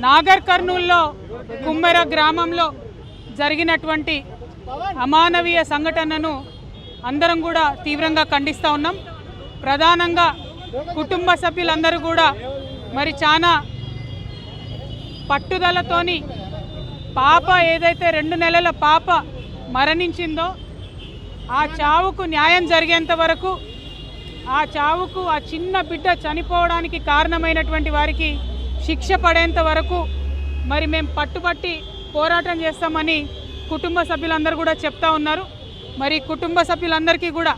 నాగర్ కర్నూల్లో కుమ్మెర గ్రామంలో జరిగినటువంటి అమానవీయ సంఘటనను అందరం కూడా తీవ్రంగా ఖండిస్తూ ఉన్నాం. ప్రధానంగా కుటుంబ సభ్యులందరూ కూడా మరి చాలా పట్టుదలతోని పాప ఏదైతే 2 నెలల పాప మరణించిందో ఆ చావుకు న్యాయం జరిగేంత వరకు ఆ చావుకు ఆ చిన్న బిడ్డ చనిపోవడానికి కారణమైనటువంటి వారికి శిక్ష పడేంత వరకు మరి మేము పట్టుబట్టి పోరాటం చేస్తామని కుటుంబ సభ్యులందరూ కూడా చెప్తా ఉన్నారు. మరి కుటుంబ సభ్యులందరికీ కూడా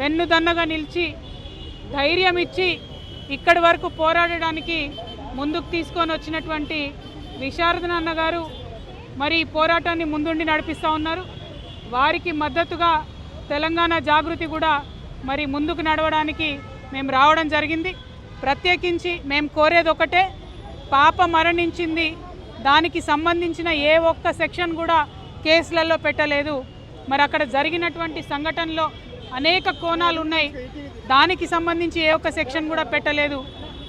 వెన్నుదన్నగా నిలిచి ధైర్యం ఇచ్చి ఇక్కడి వరకు పోరాడడానికి ముందుకు తీసుకొని వచ్చినటువంటి విశారదన్ అన్న గారు మరి ఈ పోరాటాన్ని ముందుండి నడిపిస్తూ ఉన్నారు. వారికి మద్దతుగా తెలంగాణ జాగృతి కూడా మరి ముందుకు నడవడానికి మేము రావడం జరిగింది. ప్రత్యేకించి మేము కోరేది ఒకటే, పాప మరణించింది, దానికి సంబంధించిన ఏ ఒక్క సెక్షన్ కూడా కేసులలో పెట్టలేదు. మరి అక్కడ జరిగినటువంటి సంఘటనలో అనేక కోణాలు ఉన్నాయి, దానికి సంబంధించి ఏ ఒక్క సెక్షన్ కూడా పెట్టలేదు.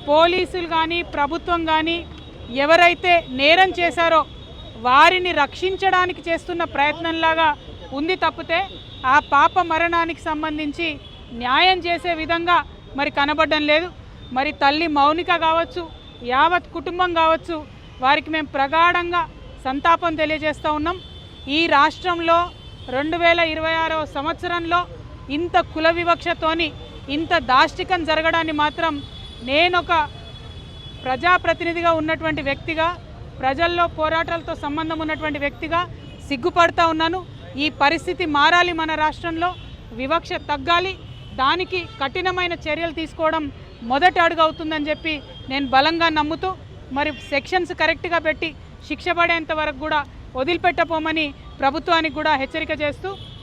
పోలీసులు కానీ ప్రభుత్వం కానీ ఎవరైతే నేరం చేశారో వారిని రక్షించడానికి చేస్తున్న ప్రయత్నంలాగా ఉంది తప్పితే ఆ పాప మరణానికి సంబంధించి న్యాయం చేసే విధంగా మరి కనబడడం లేదు. మరి తల్లి మౌనిక కావచ్చు, యావత్ కుటుంబం కావచ్చు, వారికి మేము ప్రగాఢంగా సంతాపం తెలియజేస్తూ ఉన్నాం. ఈ రాష్ట్రంలో 2026వ సంవత్సరంలో ఇంత కుల వివక్షతోని ఇంత దాష్టికం జరగడాన్ని మాత్రం నేనొక ప్రజాప్రతినిధిగా ఉన్నటువంటి వ్యక్తిగా, ప్రజల్లో పోరాటాలతో సంబంధం ఉన్నటువంటి వ్యక్తిగా సిగ్గుపడతా ఉన్నాను. ఈ పరిస్థితి మారాలి, మన రాష్ట్రంలో వివక్ష తగ్గాలి, దానికి కఠినమైన చర్యలు తీసుకోవడం మొదటి అడుగు అవుతుందని చెప్పి నేను బలంగా నమ్ముతూ మరి సెక్షన్స్ కరెక్ట్గా పెట్టి శిక్ష పడేంత వరకు కూడా వదిలిపెట్టపోమని ప్రభుత్వానికి కూడా హెచ్చరిక చేస్తూ